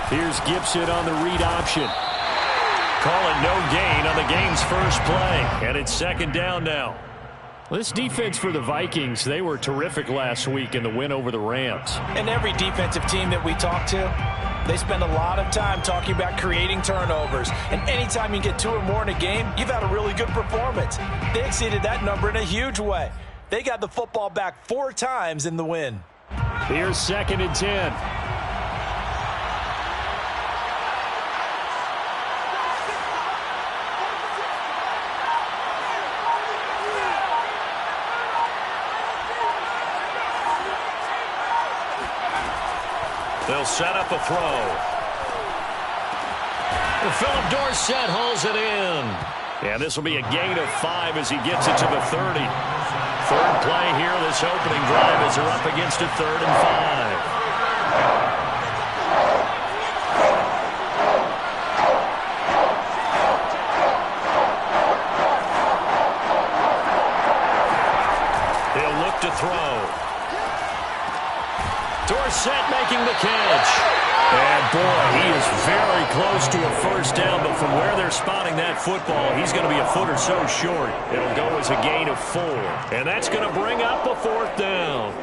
Here's Gibson on the read option. Call it no gain on the game's first play. And it's second down now. This defense for the Vikings, they were terrific last week in the win over the Rams. And every defensive team that we talk to, they spend a lot of time talking about creating turnovers. And anytime you get 2 or more in a game, you've had a really good performance. They exceeded that number in a huge way. They got the football back 4 times in the win. Here's second and 10. They'll set up a throw. Philip Dorsett hauls it in. And this will be a gain of 5 as he gets it to the 30. Third play here this opening drive as they're up against a 3rd and 5. They'll look to throw. Dorsett making the catch. And boy, he is very close to a first down, but from where they're spotting that football, he's going to be a foot or so short. It'll go as a gain of 4. And that's going to bring up a 4th down.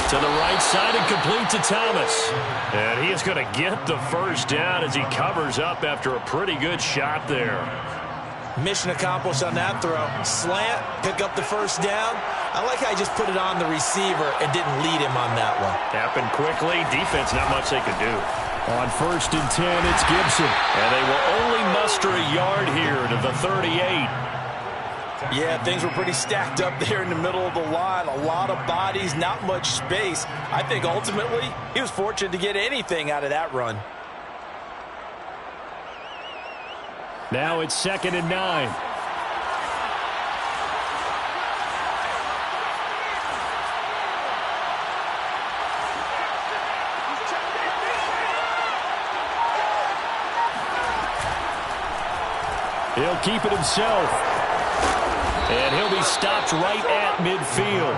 To the right side and complete to Thomas. And he is going to get the first down as he covers up after a pretty good shot there. Mission accomplished on that throw. Slant, pick up the first down. I like how he just put it on the receiver and didn't lead him on that one. Happened quickly. Defense, not much they could do. On 1st and 10, it's Gibson. And they will only muster a yard here to the 38. Yeah, things were pretty stacked up there in the middle of the line. A lot of bodies, not much space. I think ultimately he was fortunate to get anything out of that run. Now it's 2nd and 9. He'll keep it himself. And he'll be stopped right at midfield.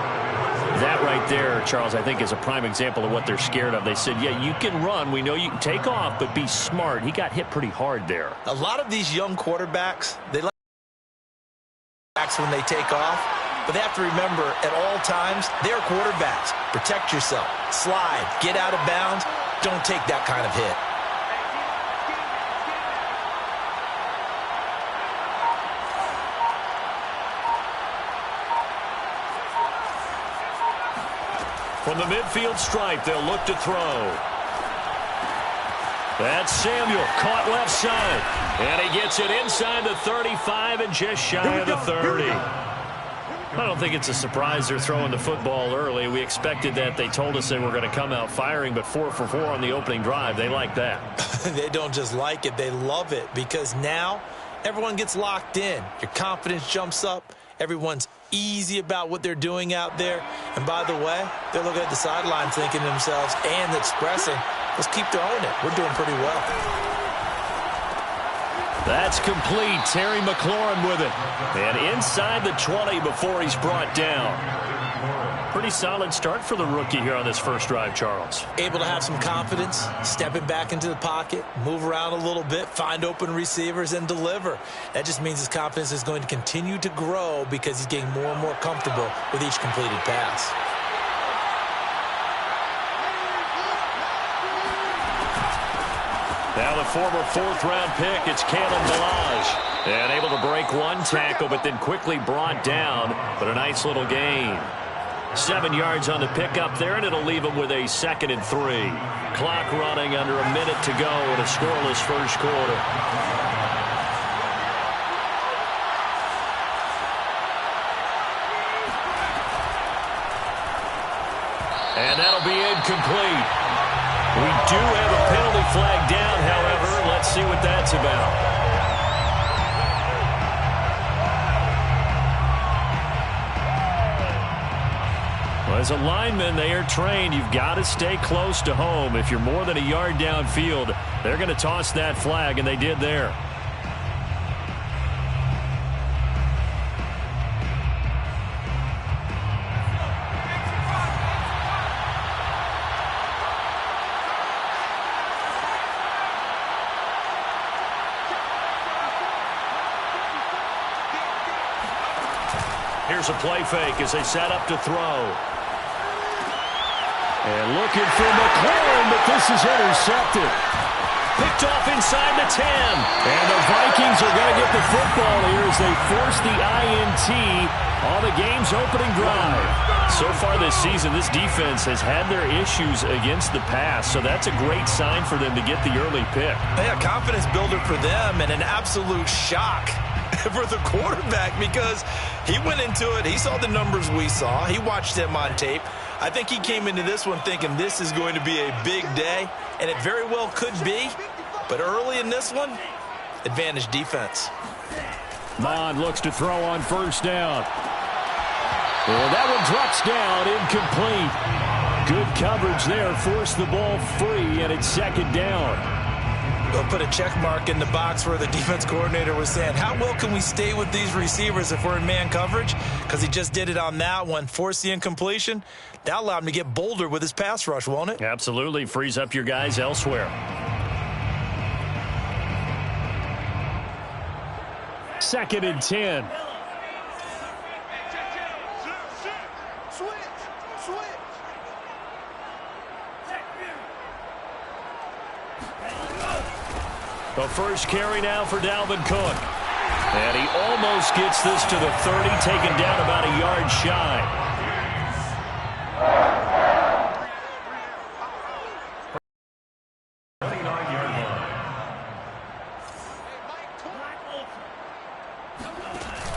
That right there, Charles, I think is a prime example of what they're scared of. They said, yeah, you can run. We know you can take off, but be smart. He got hit pretty hard there. A lot of these young quarterbacks, they like backs when they take off. But they have to remember, at all times, they're quarterbacks. Protect yourself. Slide. Get out of bounds. Don't take that kind of hit. From the midfield stripe, they'll look to throw. That's Samuel, caught left side. And he gets it inside the 35 and just shy of the 30. I don't think it's a surprise they're throwing the football early. We expected that. They told us they were going to come out firing, but 4 for 4 on the opening drive. They like that. They don't just like it, they love it, because now everyone gets locked in. Your confidence jumps up. Everyone's easy about what they're doing out there. And by the way, they're looking at the sideline thinking to themselves and expressing, let's keep throwing it. We're doing pretty well. That's complete. Terry McLaurin with it. And inside the 20 before he's brought down. Pretty solid start for the rookie here on this first drive, Charles. Able to have some confidence, stepping back into the pocket, move around a little bit, find open receivers, and deliver. That just means his confidence is going to continue to grow because he's getting more and more comfortable with each completed pass. Now the former 4th-round pick, it's Kalen Ballage. And able to break one tackle, but then quickly brought down. But a nice little gain. 7 yards on the pickup there, and it'll leave him with a 2nd and 3. Clock running under a minute to go in a scoreless first quarter. And that'll be incomplete. We do have a penalty flag down, however. Let's see what that's about. As a lineman, they are trained. You've got to stay close to home. If you're more than a yard downfield, they're going to toss that flag, and they did there. Here's a play fake as they set up to throw. And looking for McLaurin, but this is intercepted. Picked off inside the 10. And the Vikings are going to get the football here as they force the INT on the game's opening drive. So far this season, this defense has had their issues against the pass, so that's a great sign for them to get the early pick. Yeah, confidence builder for them and an absolute shock for the quarterback because he went into it. He saw the numbers we saw. He watched them on tape. I think he came into this one thinking this is going to be a big day, and it very well could be. But early in this one, advantage defense. Mond looks to throw on first down. Well, that one drops down, incomplete. Good coverage there, forced the ball free, and it's second down. They'll put a check mark in the box where the defense coordinator was saying, how well can we stay with these receivers if we're in man coverage? Because he just did it on that one, forced the incompletion. That allowed him to get bolder with his pass rush, won't it? Absolutely. Frees up your guys elsewhere. Second and 10. The first carry now for Dalvin Cook. And he almost gets this to the 30, taken down about a yard shy.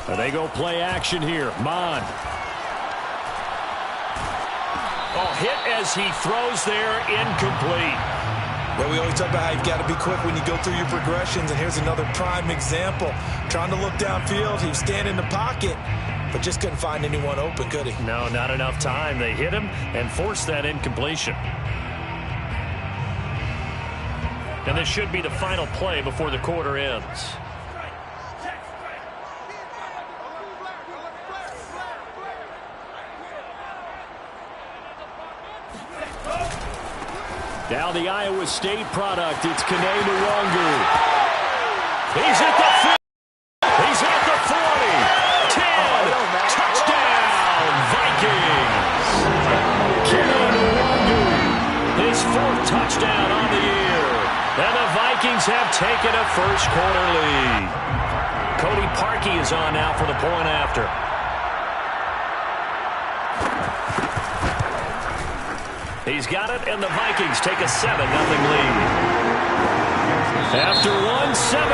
And they go play action here. Mond. Oh, hit as he throws there, incomplete. Yeah, we always talk about how you've got to be quick when you go through your progressions, and here's another prime example. Trying to look downfield, he was standing in the pocket, but just couldn't find anyone open, could he? No, not enough time. They hit him and forced that incompletion. And this should be the final play before the quarter ends. Now the Iowa State product, it's Kene Nwangwu. He's at the 50. He's at the 40. 10. Touchdown, Vikings. Kene Nwangwu, his fourth touchdown on the year. And the Vikings have taken a first-quarter lead. Cody Parkey is on now for the point after. He's got it, and the Vikings take a 7-0 lead. After one, 7-0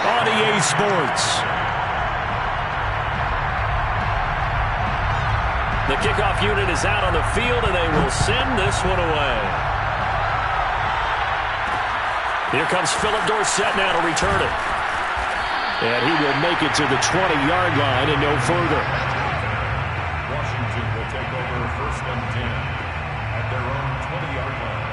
on EA Sports. The kickoff unit is out on the field, and they will send this one away. Here comes Philip Dorsett now to return it. And he will make it to the 20-yard line and no further. Washington will take over first and 10. Their own 20-yard line.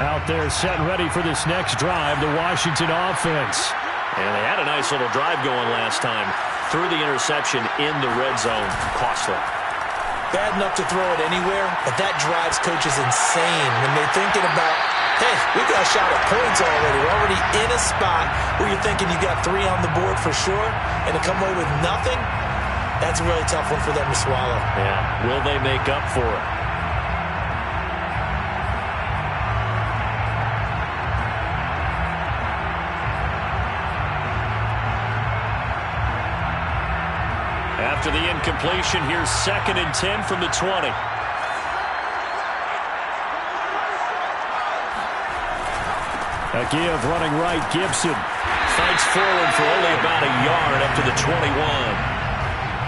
Out there set and ready for this next drive, the Washington offense. And they had a nice little drive going last time. Threw the interception in the red zone. Costly. Bad enough to throw it anywhere, but that drives coaches insane when they're thinking about, hey, we got a shot at points already. We're already in a spot where you're thinking you got 3 on the board for sure, and to come away with nothing, that's a really tough one for them to swallow. Yeah, will they make up for it? After the incompletion, here's 2nd and 10 from the 20. A give running right, Gibson. Fights forward for only about a yard up to the 21.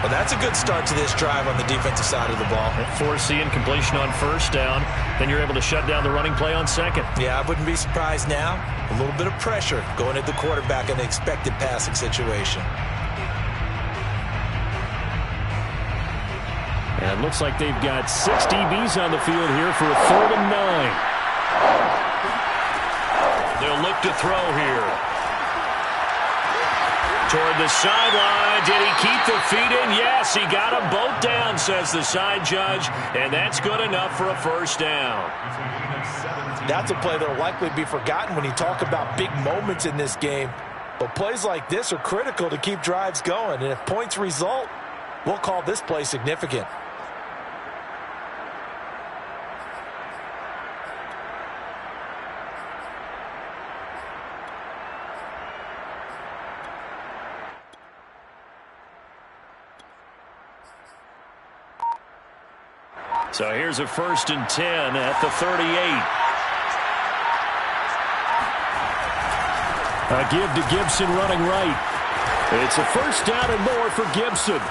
Well, that's a good start to this drive on the defensive side of the ball. Force the incompletion on first down. Then you're able to shut down the running play on second. Yeah, I wouldn't be surprised now. A little bit of pressure going at the quarterback in the expected passing situation. And it looks like they've got 6 DBs on the field here for a 3rd and 9. They'll look to throw here. Toward the sideline. Did he keep the feet in? Yes, he got them both down, says the side judge. And that's good enough for a first down. That's a play that will likely be forgotten when you talk about big moments in this game. But plays like this are critical to keep drives going. And if points result, we'll call this play significant. So here's a 1st and 10 at the 38. A give to Gibson running right. It's a 1st down and more for Gibson.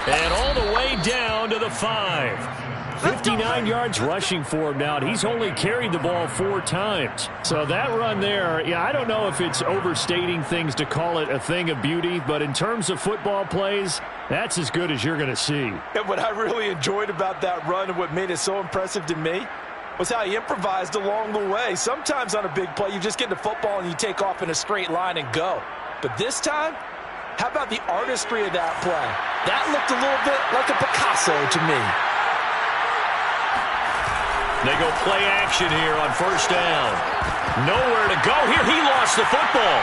And all the way down to the 5. 59 yards rushing for him now, and he's only carried the ball 4 times. So that run there, yeah, I don't know if it's overstating things to call it a thing of beauty, but in terms of football plays, that's as good as you're going to see. And what I really enjoyed about that run and what made it so impressive to me was how he improvised along the way. Sometimes on a big play, you just get the football and you take off in a straight line and go. But this time, how about the artistry of that play? That looked a little bit like a Picasso to me. They go play action here on 1st down. Nowhere to go here. He lost the football.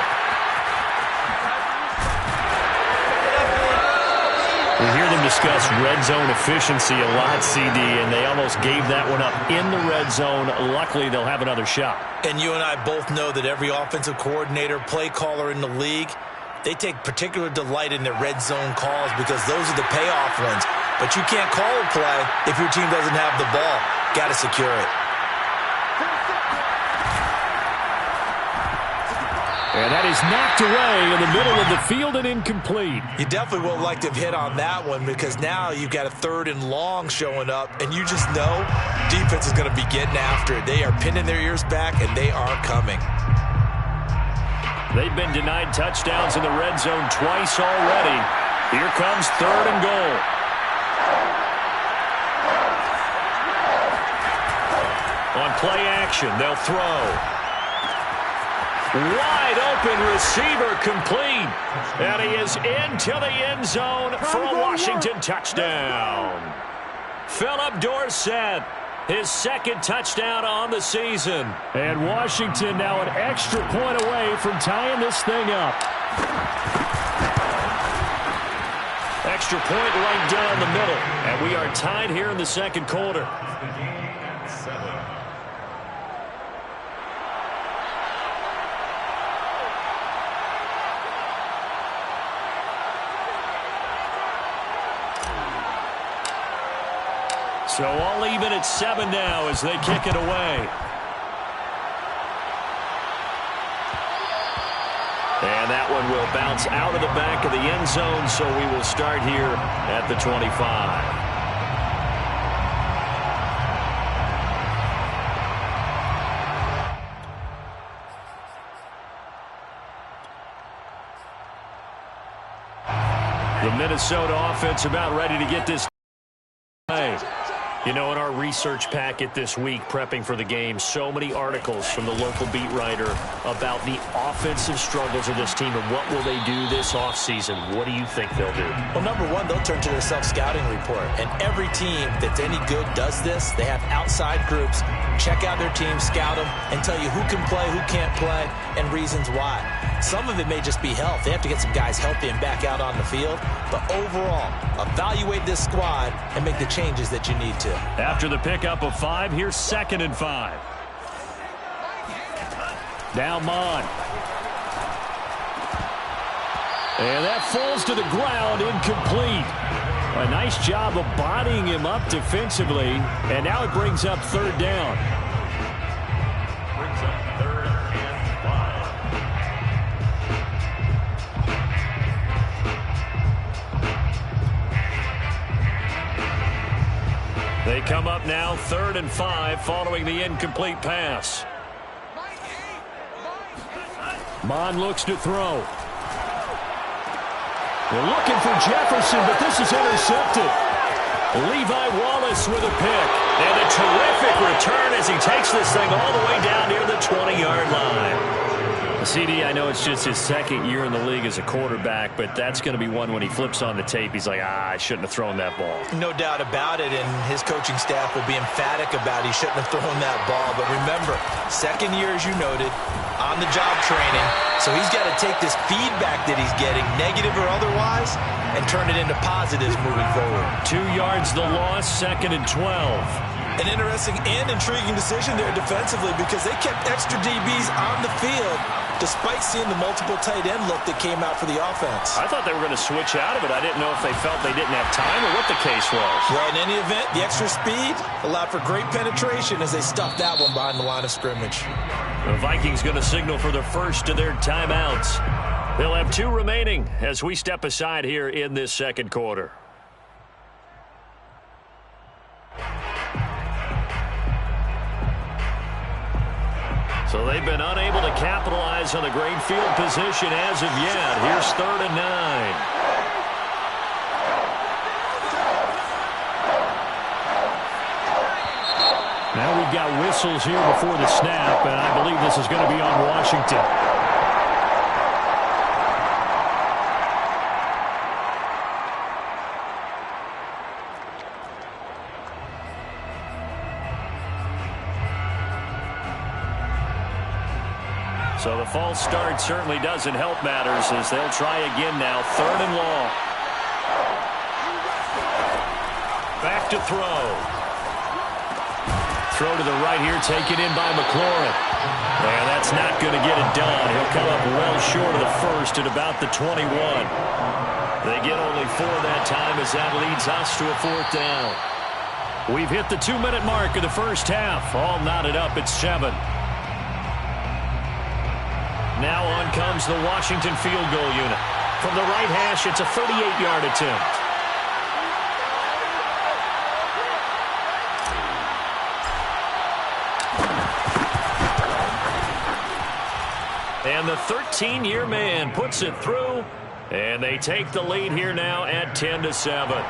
We hear them discuss red zone efficiency a lot, CD, and they almost gave that one up in the red zone. Luckily, they'll have another shot. And you and I both know that every offensive coordinator, play caller in the league, they take particular delight in their red zone calls because those are the payoff ones. But you can't call a play if your team doesn't have the ball. Got to secure it. And that is knocked away in the middle of the field and incomplete. You definitely would like to have hit on that one because now you've got a 3rd and long showing up, and you just know defense is going to be getting after it. They are pinning their ears back, and they are coming. They've been denied touchdowns in the red zone twice already. Here comes 3rd and goal. On play action, they'll throw. Wide open receiver complete. And he is into the end zone for a Washington touchdown. Philip Dorsett, his 2nd touchdown on the season. And Washington now an extra point away from tying this thing up. Extra point right down the middle. And we are tied here in the 2nd quarter. So all even at 7 now as they kick it away. And that one will bounce out of the back of the end zone, so we will start here at the 25. The Minnesota offense about ready to get this play. You know, in our research packet this week, prepping for the game, so many articles from the local beat writer about the offensive struggles of this team and what will they do this offseason. What do you think they'll do? Well, number one, they'll turn to their self-scouting report. And every team that's any good does this. They have outside groups, check out their team, scout them, and tell you who can play, who can't play, and reasons why. Some of it may just be health. They have to get some guys healthy and back out on the field. But overall, evaluate this squad and make the changes that you need to. After the pickup of 5, here's 2nd and 5. Now Mond. And that falls to the ground, incomplete. A nice job of bodying him up defensively. And now it brings up 3rd down. They come up now 3rd and 5 following the incomplete pass. Mond looks to throw. They're looking for Jefferson, but this is intercepted. Levi Wallace with a pick. And a terrific return as he takes this thing all the way down near the 20-yard line. CD, I know it's just his 2nd year in the league as a quarterback, but that's going to be one when he flips on the tape. He's like, I shouldn't have thrown that ball. No doubt about it, and his coaching staff will be emphatic about he shouldn't have thrown that ball. But remember, 2nd year, as you noted, on-the-job training. So he's got to take this feedback that he's getting, negative or otherwise, and turn it into positives moving forward. 2 yards the loss, 2nd and 12. An interesting and intriguing decision there defensively because they kept extra DBs on the field despite seeing the multiple tight end look that came out for the offense. I thought they were going to switch out of it. I didn't know if they felt they didn't have time or what the case was. Well, in any event, the extra speed allowed for great penetration as they stuffed that one behind the line of scrimmage. The Vikings going to signal for the first of their timeouts. They'll have 2 remaining as we step aside here in this 2nd quarter. So they've been unable to capitalize on the great field position as of yet. Here's 3rd and 9. Now we've got whistles here before the snap, and I believe this is going to be on Washington. So the false start certainly doesn't help matters as they'll try again now. 3rd and long. Back to throw. Throw to the right here, taken in by McLaurin. And that's not going to get it done. He'll come up well short of the first at about the 21. They get only 4 that time as that leads us to a 4th down. We've hit the 2-minute mark of the first half. All knotted up at 7. Now on comes the Washington field goal unit. From the right hash, it's a 38-yard attempt. And the 13-year man puts it through, and they take the lead here now at 10-7.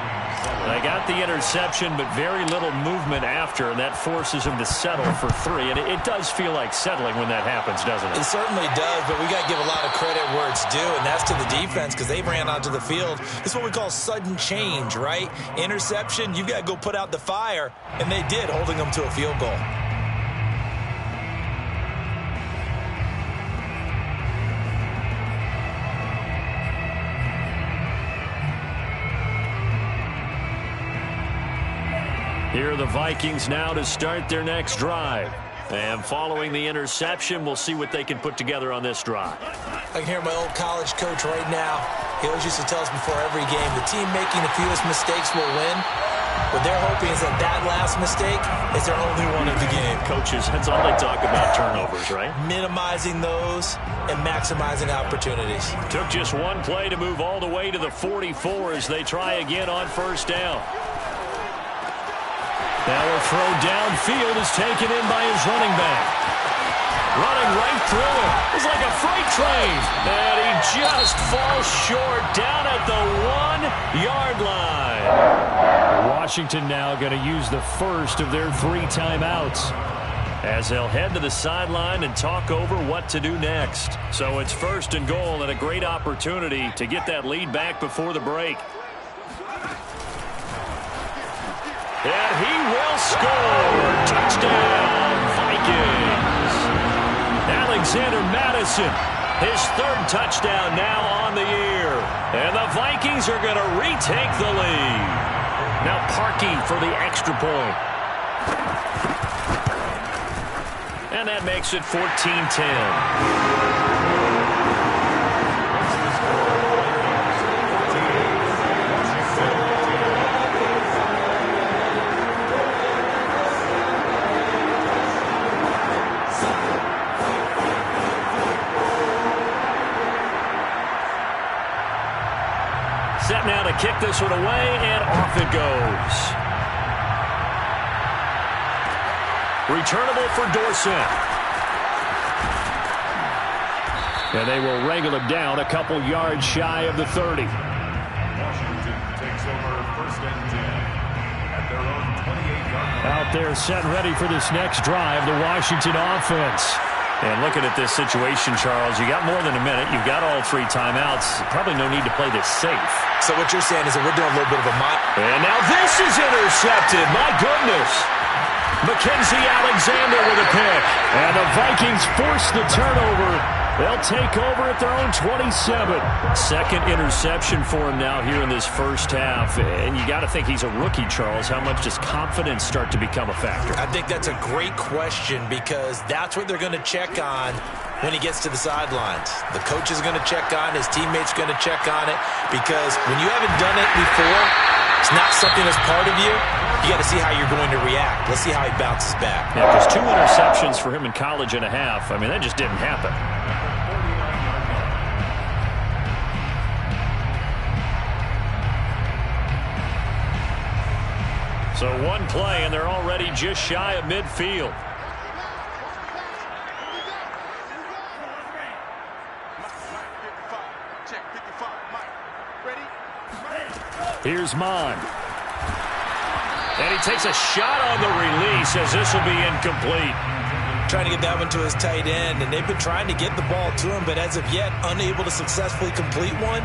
They got the interception, but very little movement after, and that forces them to settle for 3. And it does feel like settling when that happens, doesn't it? It certainly does, but we got to give a lot of credit where it's due, and that's to the defense because they ran onto the field. It's what we call sudden change, right? Interception, you've got to go put out the fire, and they did, holding them to a field goal. Here are the Vikings now to start their next drive. And following the interception, we'll see what they can put together on this drive. I can hear my old college coach right now. He always used to tell us before every game, the team making the fewest mistakes will win. What they're hoping is that last mistake is their only one of the game. Coaches, that's all they talk about, turnovers, right? Minimizing those and maximizing opportunities. Took just one play to move all the way to the 44 as they try again on first down. Now a throw downfield is taken in by his running back. Running right through him. It's like a freight train. And he just falls short down at the 1-yard line. Washington now going to use the first of their 3 timeouts, as they'll head to the sideline and talk over what to do next. So it's 1st and goal and a great opportunity to get that lead back before the break. And he will score. Touchdown, Vikings. Alexander Mattison, his 3rd touchdown now on the year. And the Vikings are going to retake the lead. Now Parkey for the extra point. And that makes it 14-10. Set now to kick this one away, and off it goes. Returnable for Dorsett. And they will wrangle him down a couple yards shy of the 30. Washington takes over 1st and 10 at their own 28-yard line. Out there set ready for this next drive, the Washington offense. And looking at this situation, Charles, you got more than a minute. You've got all 3 timeouts. Probably no need to play this safe. So what you're saying is that we're doing a little bit of a And now this is intercepted. My goodness. Mackenzie Alexander with a pick. And the Vikings force the turnover. They'll take over at their own 27. Second interception for him now here in this first half. And you got to think he's a rookie, Charles. How much does confidence start to become a factor? I think that's a great question because that's what they're going to check on when he gets to the sidelines. The coach is going to check on it. His teammates going to check on it because when you haven't done it before, it's not something that's part of you. You got to see how you're going to react. Let's see how he bounces back. Yeah, because 2 interceptions for him in college and a half. I mean, that just didn't happen. So 1 play, and they're already just shy of midfield. Here's Mond. And he takes a shot on the release as this will be incomplete. Trying to get that one to his tight end, and they've been trying to get the ball to him, but as of yet, unable to successfully complete one.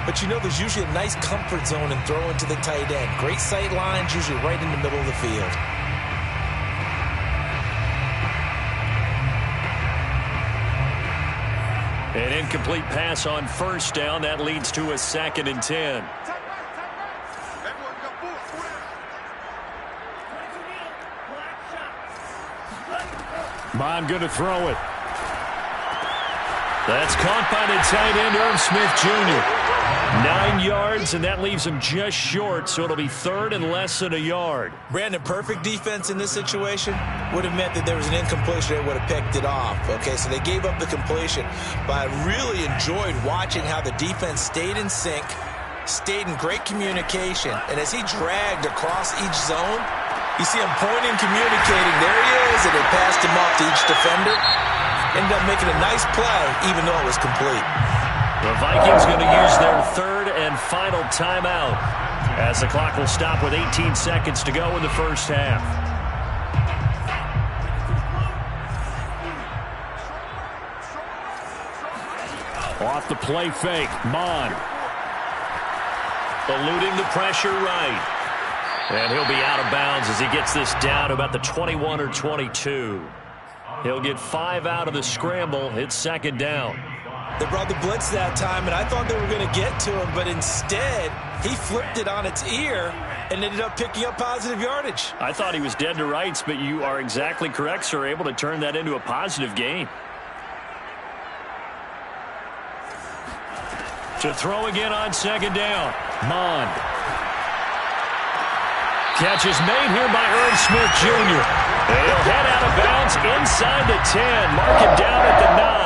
But you know there's usually a nice comfort zone in throwing to the tight end. Great sight lines, usually right in the middle of the field. An incomplete pass on first down. That leads to a 2nd and 10. Mond going to throw it. That's caught by the tight end, Irv Smith Jr. 9 yards, and that leaves him just short, so it'll be 3rd and less than a yard. Brandon, perfect defense in this situation would have meant that there was an incompletion that would have picked it off. Okay, so they gave up the completion, but I really enjoyed watching how the defense stayed in sync, stayed in great communication, and as he dragged across each zone, you see him pointing, communicating. There he is, and they passed him off to each defender. Ended up making a nice play, even though it was complete. The Vikings going to use their 3rd and final timeout as the clock will stop with 18 seconds to go in the first half. Off the play fake, Mond. Eluding the pressure right. And he'll be out of bounds as he gets this down to about the 21 or 22. He'll get 5 out of the scramble. It's 2nd down. They brought the blitz that time, and I thought they were going to get to him, but instead, he flipped it on its ear and ended up picking up positive yardage. I thought he was dead to rights, but you are exactly correct, sir. Able to turn that into a positive gain. To throw again on 2nd down. Mond. Catch is made here by Irv Smith Jr. And he'll head out of bounds inside the 10. Mark him down at the 9.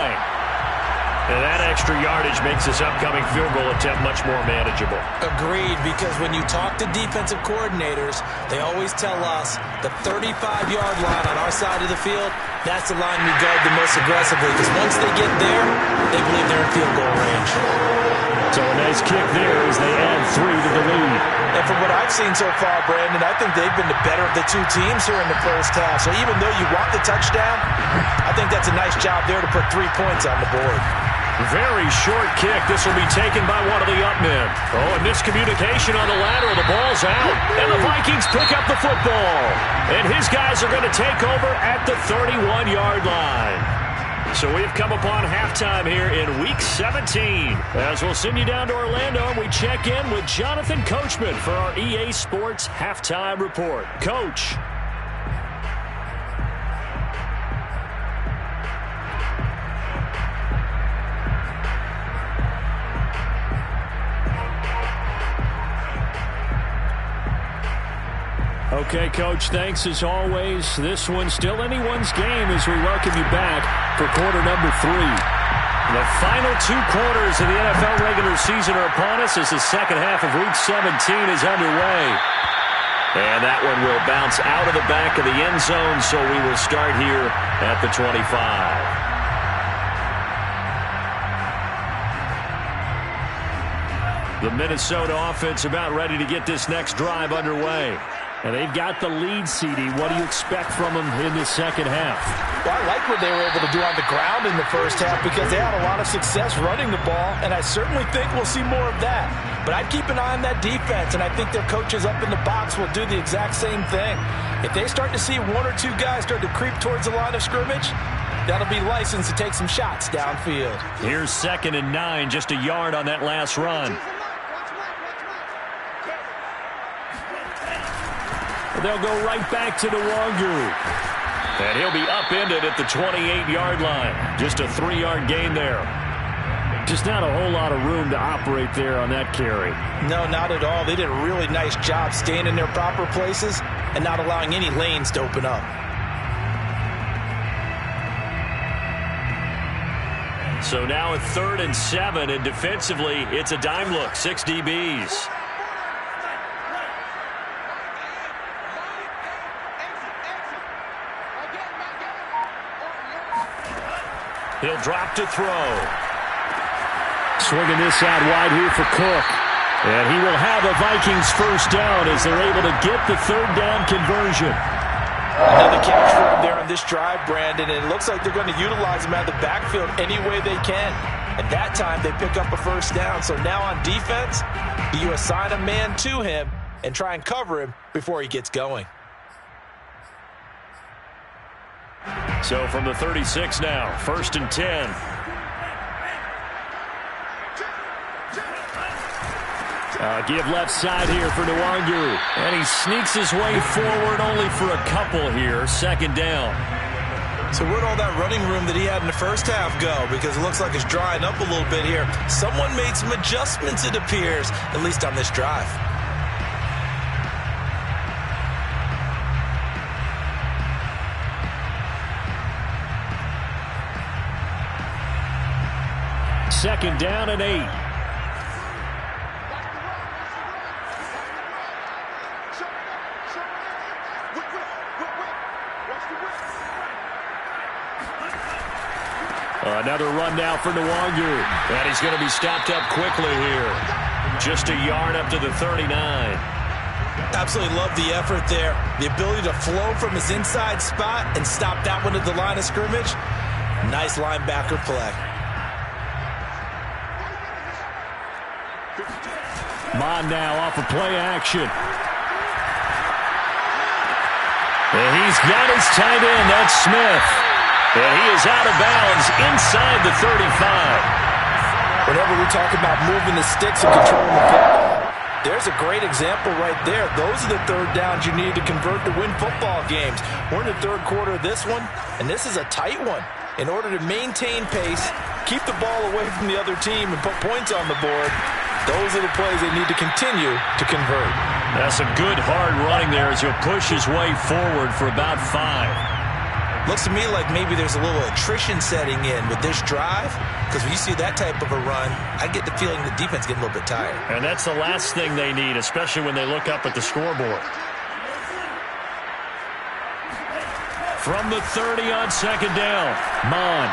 And that extra yardage makes this upcoming field goal attempt much more manageable. Agreed, because when you talk to defensive coordinators, they always tell us the 35-yard line on our side of the field, that's the line we guard the most aggressively, because once they get there, they believe they're in field goal range. So a nice kick there as they add 3 to the lead. And from what I've seen so far, Brandon, I think they've been the better of the 2 teams here in the first half. So even though you want the touchdown, I think that's a nice job there to put 3 points on the board. Very short kick. This will be taken by one of the up men. Oh, a miscommunication on the lateral. The ball's out. And the Vikings pick up the football. And his guys are going to take over at the 31-yard line. So we've come upon halftime here in Week 17. As we'll send you down to Orlando, and we check in with Jonathan Coachman for our EA Sports Halftime Report. Coach. Okay, Coach, thanks as always. This one's still anyone's game as we welcome you back for quarter number 3. The final 2 quarters of the NFL regular season are upon us as the second half of Week 17 is underway. And that one will bounce out of the back of the end zone, so we will start here at the 25. The Minnesota offense about ready to get this next drive underway. And they've got the lead, CD. What do you expect from them in the second half? Well, I like what they were able to do on the ground in the first half because they had a lot of success running the ball, and I certainly think we'll see more of that. But I'd keep an eye on that defense, and I think their coaches up in the box will do the exact same thing. If they start to see one or two guys start to creep towards the line of scrimmage, that'll be licensed to take some shots downfield. Here's 2nd and 9, just a yard on that last run. They'll go right back to Nwangu. And he'll be upended at the 28-yard line. Just a 3-yard gain there. Just not a whole lot of room to operate there on that carry. No, not at all. They did a really nice job staying in their proper places and not allowing any lanes to open up. So now a 3rd and 7, and defensively, it's a dime look. 6 DBs. He'll drop to throw. Swinging this out wide here for Cook. And he will have a Vikings first down as they're able to get the 3rd down conversion. Another catch for him there on this drive, Brandon, and it looks like they're going to utilize him out of the backfield any way they can. And that time they pick up a first down. So now on defense, you assign a man to him and try and cover him before he gets going. So from the 36 now, 1st and 10. Give left side here for Nwangu. And he sneaks his way forward only for a couple here. 2nd down. So where'd all that running room that he had in the first half go? Because it looks like it's drying up a little bit here. Someone made some adjustments, it appears, at least on this drive. Second down and 8. Another run now for Nwangu. And he's going to be stopped up quickly here. Just a yard up to the 39. Absolutely love the effort there. The ability to flow from his inside spot and stop that one at the line of scrimmage. Nice linebacker play. Mond now off of play action. And he's got his tight end. That's Smith. And he is out of bounds inside the 35. Whenever we talk about moving the sticks and controlling the football, there's a great example right there. Those are the 3rd downs you need to convert to win football games. We're in the 3rd quarter of this one, and this is a tight one. In order to maintain pace, keep the ball away from the other team, and put points on the board, those are the plays they need to continue to convert. That's some good hard running there as he'll push his way forward for about 5. Looks to me like maybe there's a little attrition setting in with this drive, because when you see that type of a run, I get the feeling the defense getting a little bit tired. And that's the last thing they need, especially when they look up at the scoreboard. From the 30 on 2nd down, Mond.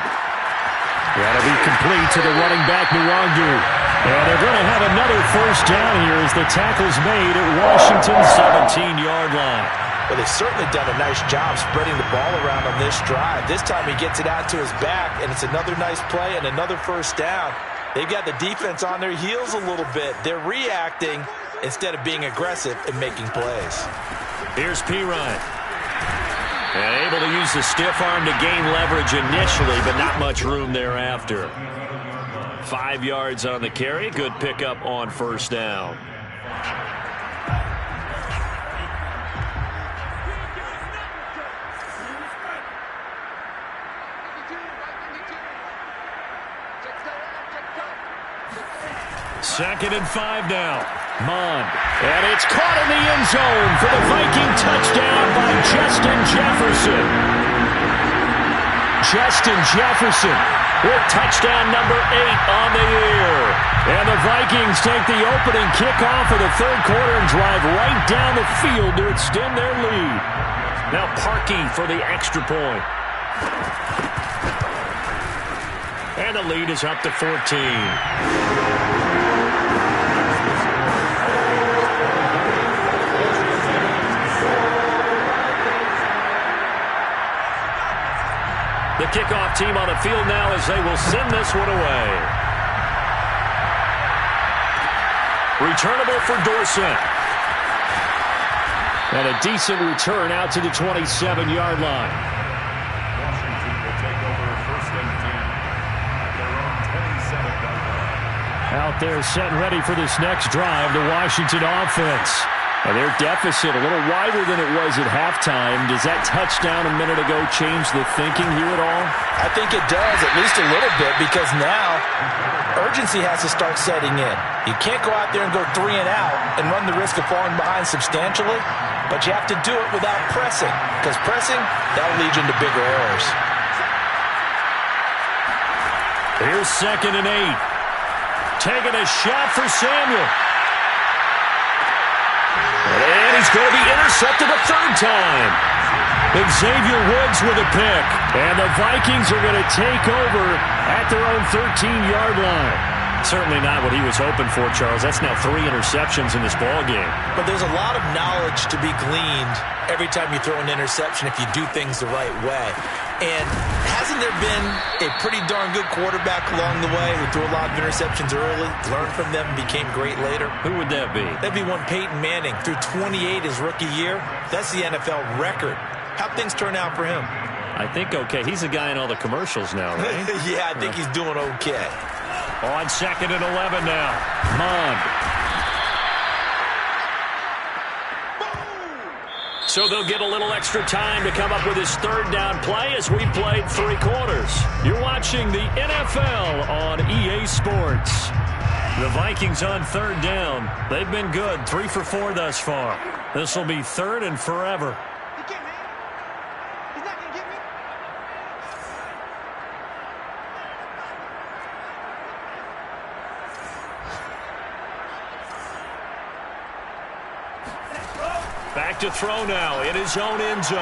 That'll be complete to the running back, Nwangu. And they're going to have another first down here as the tackle's made at Washington's 17-yard line. Well, they've certainly done a nice job spreading the ball around on this drive. This time he gets it out to his back, and it's another nice play and another first down. They've got the defense on their heels a little bit. They're reacting instead of being aggressive and making plays. Here's Perine. And able to use the stiff arm to gain leverage initially, but not much room thereafter. 5 yards on the carry. Good pickup on first down. Second and 5 now. Mond. And it's caught in the end zone for the Viking touchdown by Justin Jefferson. Justin Jefferson with touchdown number 8 on the year. And the Vikings take the opening kickoff of the third quarter and drive right down the field to extend their lead. Now Parkey for the extra point. And the lead is up to 14. The kickoff team on the field now as they will send this one away. Returnable for Dorsett. And a decent return out to the 27-yard line. Washington will take over first and 10 at their own 27-yard line. Out there set and ready for this next drive, the Washington offense. And their deficit a little wider than it was at halftime. Does that touchdown a minute ago change the thinking here at all? I think it does, at least a little bit, because now urgency has to start setting in. You can't go out there and go 3 and out and run the risk of falling behind substantially, but you have to do it without pressing, because pressing, that'll lead you into bigger errors. Here's 2nd and 8. Taking a shot for Samuel. And he's going to be intercepted a third time. Xavier Woods with a pick. And the Vikings are going to take over at their own 13-yard line. Certainly not what he was hoping for, Charles. That's now 3 interceptions in this ballgame. But there's a lot of knowledge to be gleaned every time you throw an interception if you do things the right way. And hasn't there been a pretty darn good quarterback along the way who threw a lot of interceptions early, learned from them, and became great later? Who would that be? That'd be one Peyton Manning. Threw 28 his rookie year. That's the NFL record. How'd things turn out for him? I think okay. He's the guy in all the commercials now, right? Yeah, I think he's doing okay. On 2nd and 11 now. Mond. So they'll get a little extra time to come up with his third down play as we played 3 quarters. You're watching the NFL on EA Sports. The Vikings on 3rd down. They've been good. 3 for 4 thus far. This will be 3rd and forever. Back to throw now in his own end zone.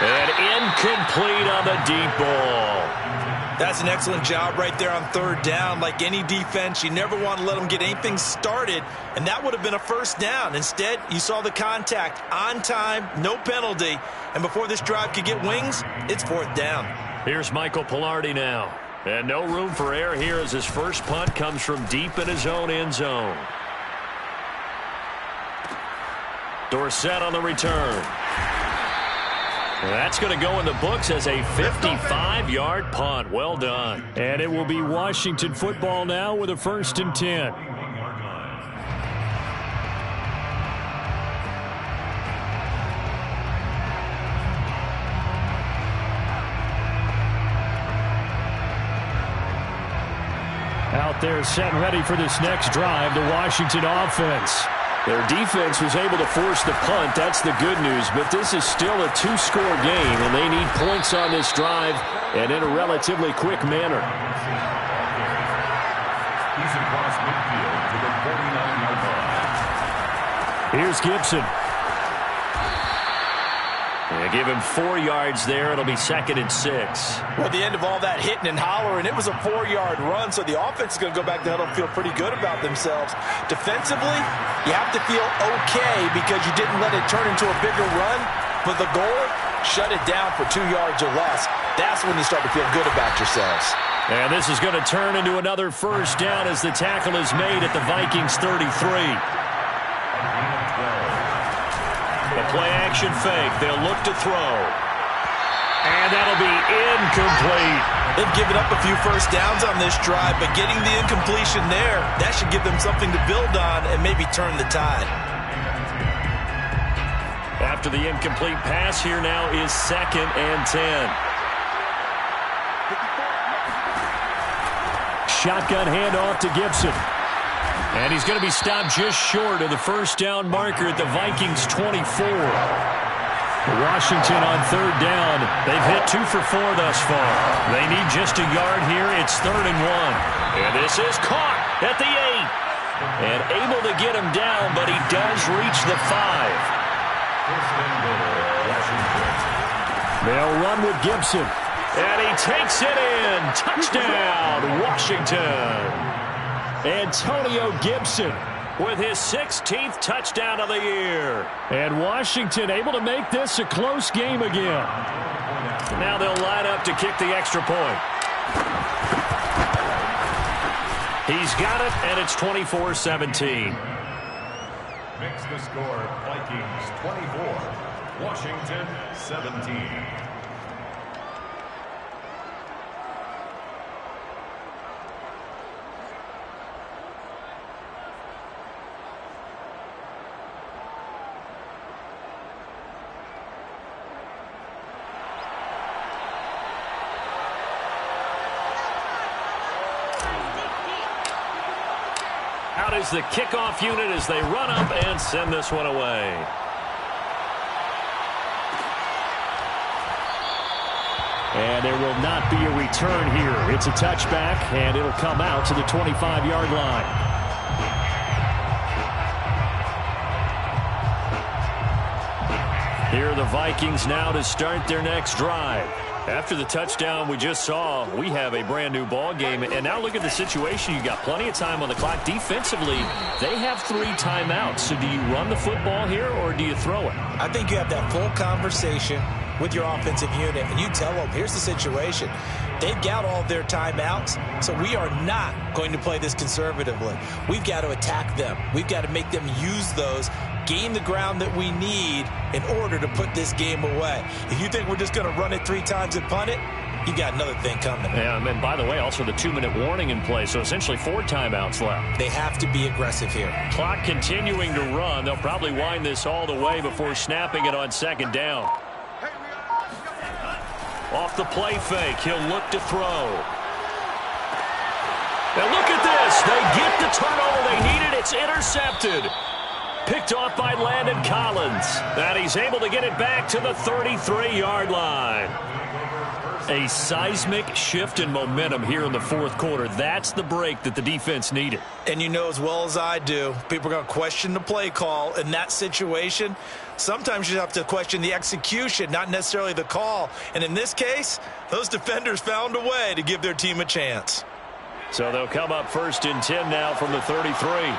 And incomplete on the deep ball. That's an excellent job right there on 3rd down. Like any defense, you never want to let them get anything started, and that would have been a 1st down. Instead, you saw the contact on time, no penalty, and before this drive could get wings, it's 4th down. Here's Michael Pilardi now. And no room for error here as his first punt comes from deep in his own end zone. Dorsett on the return. That's going to go in the books as a 55-yard punt. Well done. And it will be Washington football now with a 1st and 10. Out there set and ready for this next drive, the Washington offense. Their defense was able to force the punt. That's the good news. But this is still a 2-score game, and they need points on this drive and in a relatively quick manner. He's across midfield to the 49-yard line. Here's Gibson. They give him 4 yards there. It'll be 2nd and 6. Well, at the end of all that hitting and hollering, it was a 4-yard run, so the offense is going to go back to huddle and feel pretty good about themselves. Defensively, you have to feel okay because you didn't let it turn into a bigger run, but the goal, shut it down for 2 yards or less. That's when you start to feel good about yourselves. And this is going to turn into another 1st down as the tackle is made at the Vikings 33. The play-action fake. They'll look to throw. And that'll be incomplete. They've given up a few 1st downs on this drive, but getting the incompletion there, that should give them something to build on and maybe turn the tide. After the incomplete pass, here now is 2nd and 10. Shotgun handoff to Gibson. And he's going to be stopped just short of the 1st down marker at the Vikings 24. Washington on 3rd down. They've hit 2 for 4 thus far. They need just a yard here. It's 3rd and 1. And this is caught at the 8. And able to get him down, but he does reach the 5. They'll run with Gibson. And he takes it in. Touchdown, Washington. Antonio Gibson With his 16th touchdown of the year. And Washington able to make this a close game again. Now they'll line up to kick the extra point. He's got it, and it's 24-17. Makes the score Vikings 24, Washington 17. Out is the kickoff unit as they run up and send this one away. And there will not be a return here. It's a touchback, and it'll come out to the 25-yard line. Here are the Vikings now to start their next drive. After the touchdown we just saw, we have a brand new ball game. And now look at the situation. You got plenty of time on the clock. Defensively, they have 3 timeouts. So do you run the football here or do you throw it? I think you have that full conversation with your offensive unit, and you tell them, here's the situation. They've got all of their timeouts, so we are not going to play this conservatively. We've got to attack them. We've got to make them use those, gain the ground that we need in order to put this game away. If you think we're just going to run it 3 times and punt it, you got another thing coming. Yeah, and by the way, also the 2-minute warning in play, so essentially 4 timeouts left. They have to be aggressive here. Clock continuing to run. They'll probably wind this all the way before snapping it on 2nd down. Off the play fake, he'll look to throw. Now look at this. They get the turnover they needed. It's intercepted. Picked off by Landon Collins. And he's able to get it back to the 33-yard line. A seismic shift in momentum here in the 4th quarter. That's the break that the defense needed. And you know as well as I do, people are going to question the play call in that situation. Sometimes you have to question the execution, not necessarily the call. And in this case, those defenders found a way to give their team a chance. So they'll come up 1st and 10 now from the 33.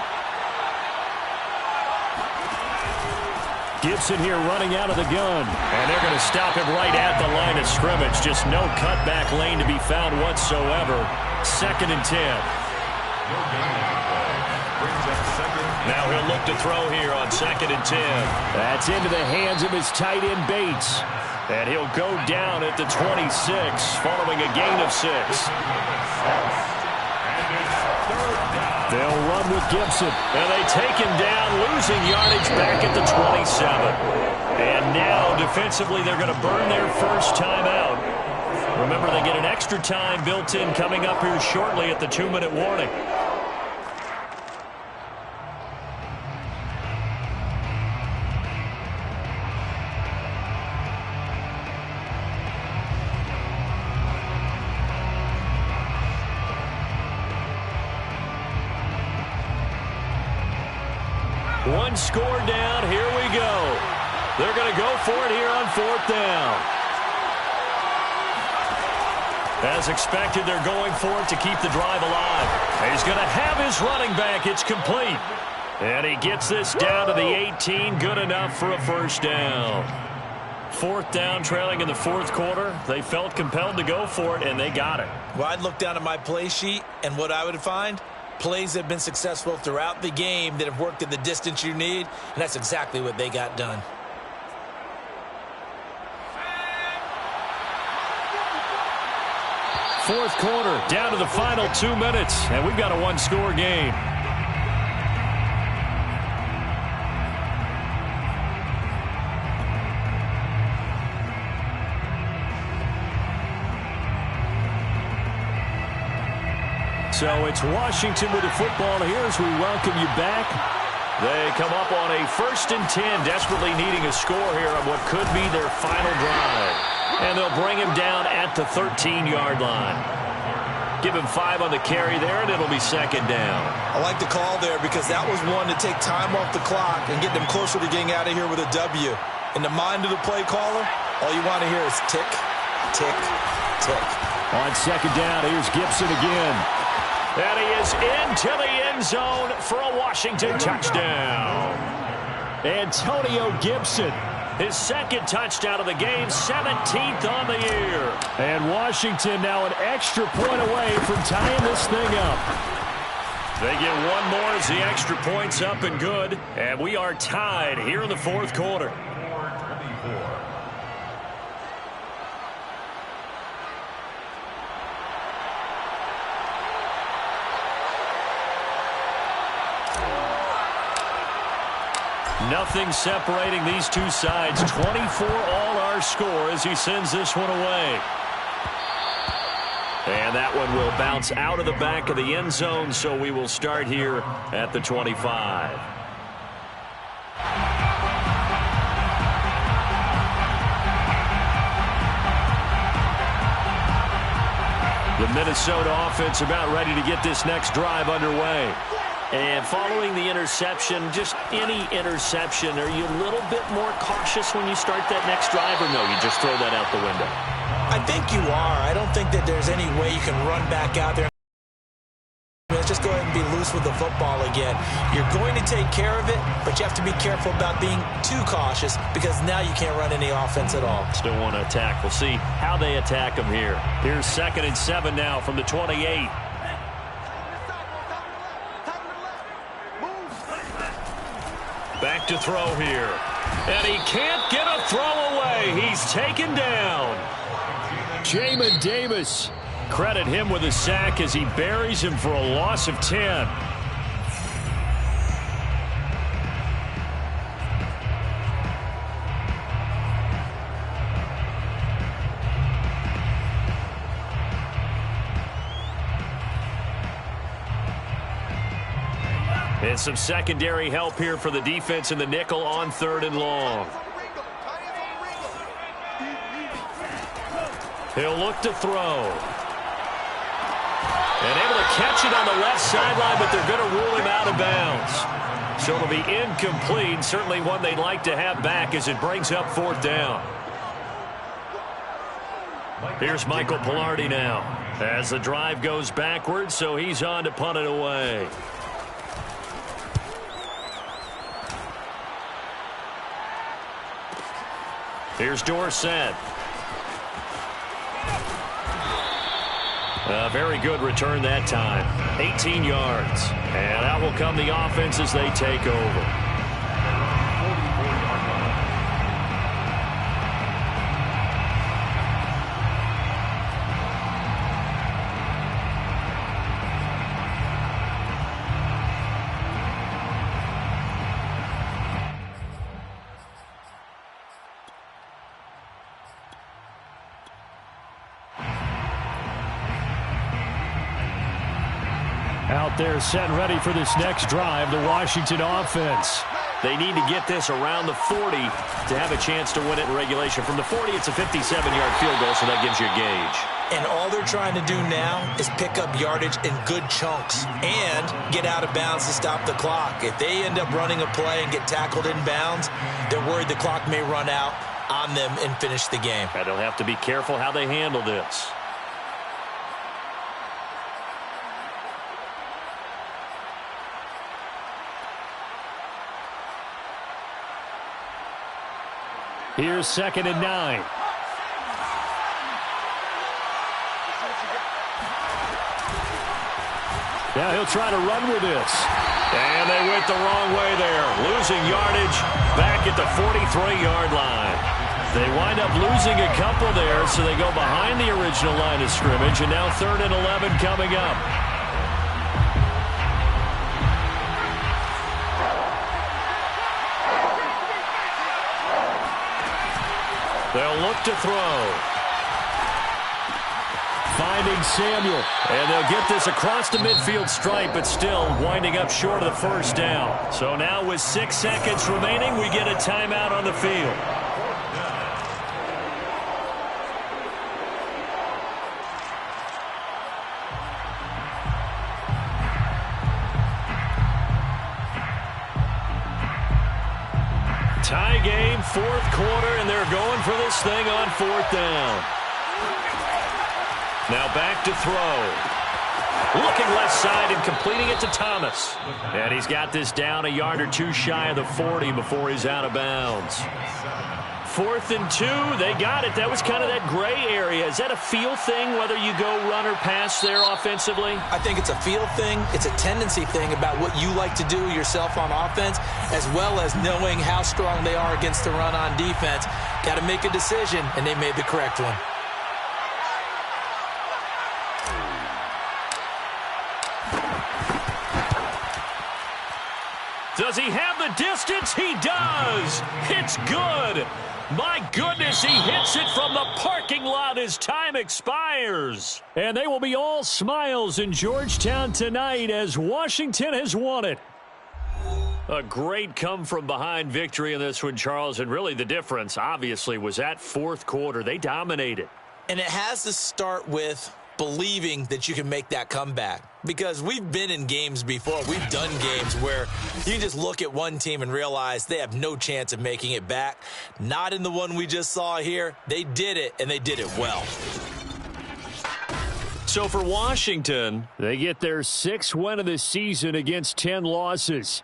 Gibson here running out of the gun. And they're going to stop him right at the line of scrimmage. Just no cutback lane to be found whatsoever. 2nd and 10. Now he'll look to throw here on 2nd and 10. That's into the hands of his tight end, Bates. And he'll go down at the 26 following a gain of 6. They'll run with Gibson. And they take him down, losing yardage back at the 27. And now, defensively, they're going to burn their first time out. Remember, they get an extra time built in coming up here shortly at the 2-minute warning. One score down. Here we go. They're going to go for it here on 4th down. As expected, they're going for it to keep the drive alive. He's going to have his running back. It's complete. And he gets this down to the 18. Good enough for a 1st down. 4th down, trailing in the 4th quarter. They felt compelled to go for it, and they got it. Well, I'd look down at my play sheet, and what I would find, plays that have been successful throughout the game that have worked at the distance you need, and that's exactly what they got done. Fourth quarter, down to the final 2 minutes, and we've got a 1-score game. So it's Washington with the football here as we welcome you back. They come up on a 1st and 10, desperately needing a score here on what could be their final drive. And they'll bring him down at the 13-yard line. Give him 5 on the carry there, and it'll be second down. I like the call there because that was one to take time off the clock and get them closer to getting out of here with a W. In the mind of the play caller, all you want to hear is tick, tick, tick. On second down, here's Gibson again. And he is into the end zone for a Washington touchdown. Antonio Gibson. His second touchdown of the game, 17th on the year. And Washington now an extra point away from tying this thing up. They get one more as the extra point's up and good. And we are tied here in the fourth quarter. Nothing separating these two sides. 24 all our score as he sends this one away. And that one will bounce out of the back of the end zone, so we will start here at the 25. The Minnesota offense about ready to get this next drive underway. And following the interception, just any interception, are you a little bit more cautious when you start that next drive, or no, you just throw that out the window? I think you are. I don't think that there's any way you can run back out there. Let's just go ahead and be loose with the football again. You're going to take care of it, but you have to be careful about being too cautious because now you can't run any offense at all. Still want to attack. We'll see how they attack them here. Here's 2nd and 7 now from the 28. Back to throw here. And he can't get a throw away. He's taken down. Jamin Davis. Credit him with a sack as he buries him for a loss of 10. And some secondary help here for the defense in the nickel on 3rd and long. He'll look to throw. And able to catch it on the left sideline, but they're going to rule him out of bounds. So it'll be incomplete. Certainly one they'd like to have back as it brings up 4th down. Here's Michael Palardy now as the drive goes backwards, so he's on to punt it away. Here's Dorsett. A very good return that time. 18 yards. And out will come the offense as they take over. Out there set and ready for this next drive, the Washington offense. They need to get this around the 40 to have a chance to win it in regulation. From the 40, it's a 57-yard field goal, so that gives you a gauge. And all they're trying to do now is pick up yardage in good chunks and get out of bounds to stop the clock. If they end up running a play and get tackled in bounds, they're worried the clock may run out on them and finish the game. And they'll have to be careful how they handle this. Here's 2nd and 9. Now he'll try to run with this. And they went the wrong way there. Losing yardage back at the 43-yard line. They wind up losing a couple there, so they go behind the original line of scrimmage. And now 3rd and 11 coming up. They'll look to throw. Finding Samuel. And they'll get this across the midfield stripe, but still winding up short of the 1st down. So now with 6 seconds remaining, we get a timeout on the field. Tie game, fourth quarter, and they're going for this thing on fourth down. Now back to throw. Looking left side and completing it to Thomas. And he's got this down a yard or two shy of the 40 before he's out of bounds. 4th and 2, they got it. That was kind of that gray area. Is that a feel thing, whether you go run or pass there offensively? I think it's a feel thing. It's a tendency thing about what you like to do yourself on offense, as well as knowing how strong they are against the run on defense. Got to make a decision, and they made the correct one. Does he have the distance? He does. It's good. My goodness, he hits it from the parking lot as time expires. And they will be all smiles in Georgetown tonight as Washington has won it. A great come-from-behind victory in this one, Charles, and really the difference, obviously, was that fourth quarter. They dominated. And it has to start with believing that you can make that comeback, because we've been in games before. We've done games where you just look at one team and realize they have no chance of making it back. Not in the one we just saw here. They did it, and they did it well. So for Washington, they get their 6th win of the season against 10 losses.